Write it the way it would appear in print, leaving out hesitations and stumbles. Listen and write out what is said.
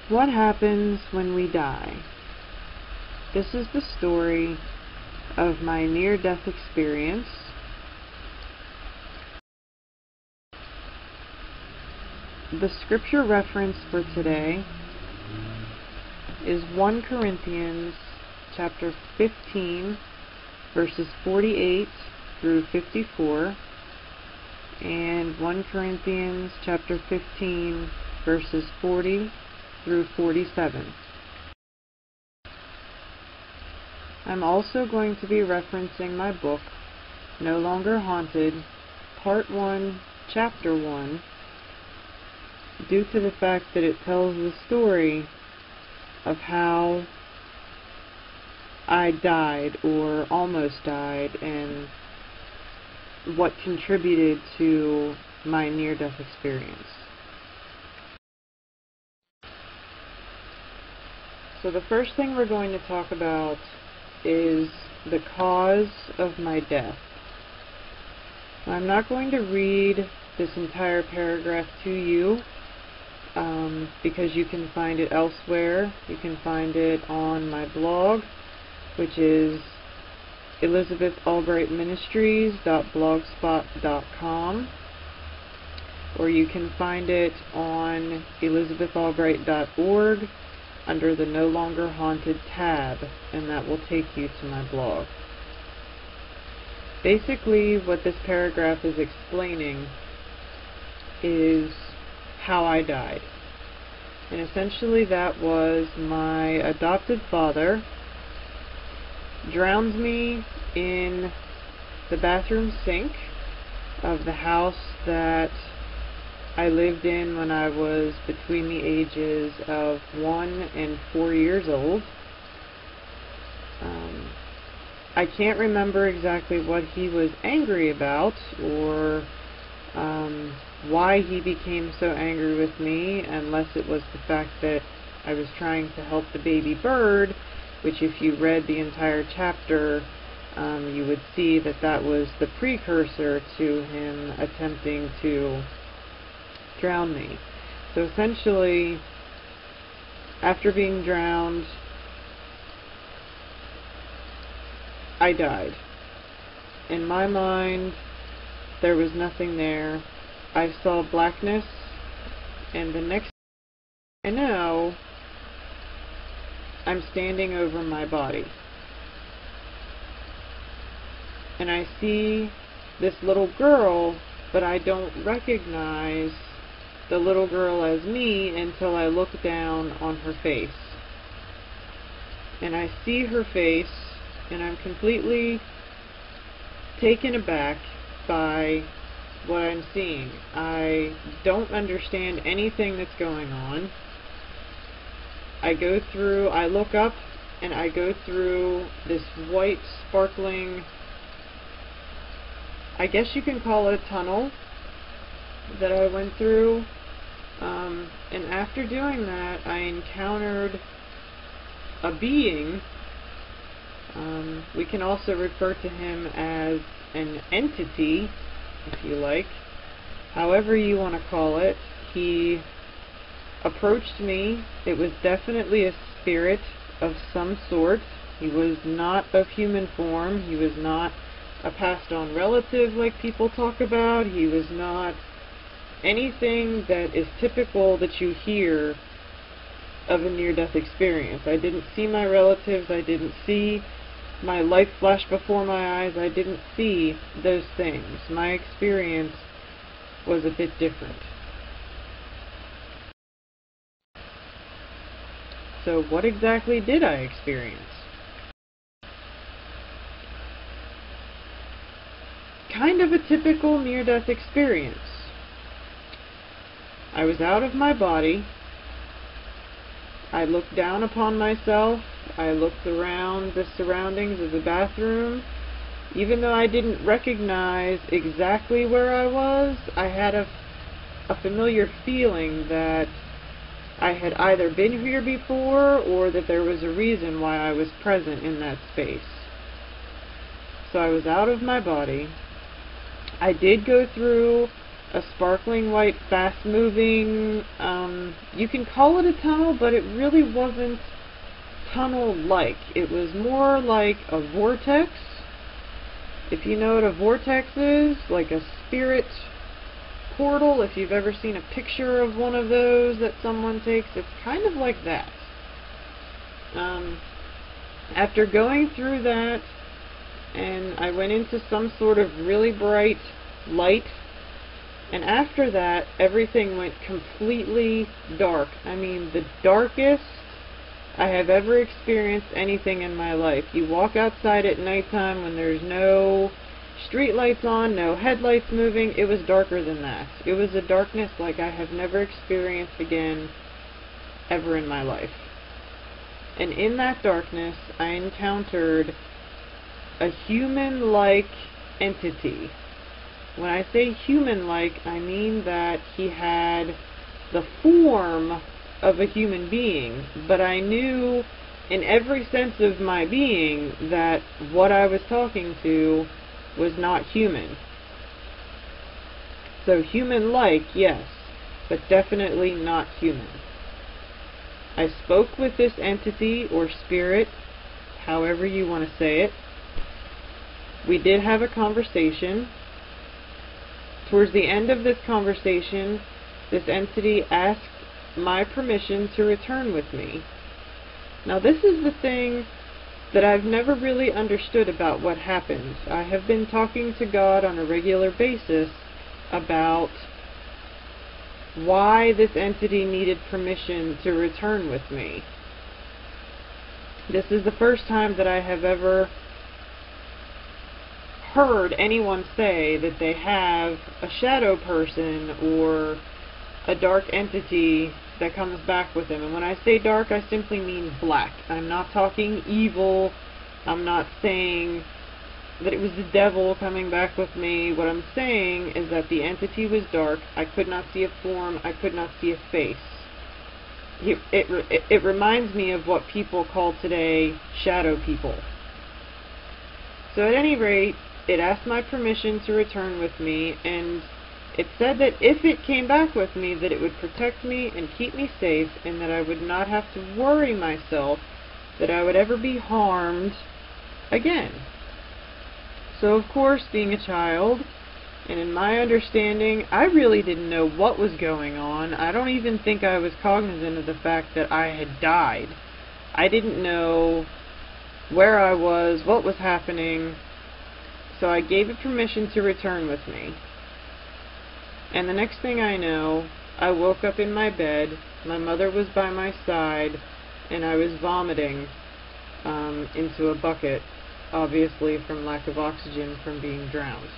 What happens when we die? This is the story of my near-death experience. The scripture reference for today is 1 Corinthians chapter 15, verses 48 through 54, and 1 Corinthians chapter 15, verses 40 through 47. I'm also going to be referencing my book, No Longer Haunted, Part 1, Chapter 1, due to the fact that it tells the story of how I died or almost died and what contributed to my near-death experience. So the first thing we're going to talk about is the cause of my death. I'm not going to read this entire paragraph to you because you can find it elsewhere. You can find it on my blog, which is elizabethalbrightministries.blogspot.com, or you can find it on elizabethalbright.org under the No Longer Haunted tab, and that will take you to my blog. Basically, what this paragraph is explaining is how I died. And essentially that was my adopted father drowned me in the bathroom sink of the house that I lived in when I was between the ages of 1 and 4 years old. I can't remember exactly what he was angry about or why he became so angry with me, unless it was the fact that I was trying to help the baby bird, which if you read the entire chapter, you would see that that was the precursor to him attempting to drown me. So essentially, after being drowned, I died. In my mind, there was nothing there. I saw blackness, and the next thing I know, I'm standing over my body. And I see this little girl, but I don't recognize the little girl as me until I look down on her face. And I see her face, and I'm completely taken aback by what I'm seeing. I don't understand anything that's going on. I look up, and I go through this white, sparkling, I guess you can call it a tunnel that I went through. And after doing that, I encountered a being. We can also refer to him as an entity, if you like. However you want to call it. He approached me. It was definitely a spirit of some sort. He was not of human form. He was not a passed on relative like people talk about. He was not anything that is typical that you hear of a near-death experience. I didn't see my relatives. I didn't see my life flash before my eyes. I didn't see those things. My experience was a bit different. So what exactly did I experience? Kind of a typical near-death experience. I was out of my body. I looked down upon myself. I looked around the surroundings of the bathroom. Even though I didn't recognize exactly where I was, I had a familiar feeling that I had either been here before or that there was a reason why I was present in that space. So I was out of my body. I did go through a sparkling white, fast-moving, you can call it a tunnel, but it really wasn't tunnel-like. It was more like a vortex. If you know what a vortex is, like a spirit portal, if you've ever seen a picture of one of those that someone takes, it's kind of like that. After going through that, and I went into some sort of really bright light, and after that, everything went completely dark. I mean, the darkest I have ever experienced anything in my life. You walk outside at nighttime when there's no street lights on, no headlights moving. It was darker than that. It was a darkness like I have never experienced again ever in my life. And in that darkness, I encountered a human-like entity. When I say human-like, I mean that he had the form of a human being, but I knew in every sense of my being that what I was talking to was not human. So human-like, yes, but definitely not human. I spoke with this entity or spirit, however you want to say it. We did have a conversation. Towards the end of this conversation, this entity asked my permission to return with me. Now, this is the thing that I've never really understood about what happens. I have been talking to God on a regular basis about why this entity needed permission to return with me. This is the first time that I have ever heard anyone say that they have a shadow person or a dark entity that comes back with them. And when I say dark, I simply mean black. I'm not talking evil. I'm not saying that it was the devil coming back with me. What I'm saying is that the entity was dark. I could not see a form. I could not see a face. It reminds me of what people call today shadow people. So at any rate, it asked my permission to return with me, and it said that if it came back with me, that it would protect me and keep me safe, and that I would not have to worry myself that I would ever be harmed again. So of course, being a child, and in my understanding, I really didn't know what was going on. I don't even think I was cognizant of the fact that I had died. I didn't know where I was, what was happening, so I gave it permission to return with me. And the next thing I know, I woke up in my bed, my mother was by my side, and I was vomiting into a bucket, obviously from lack of oxygen from being drowned.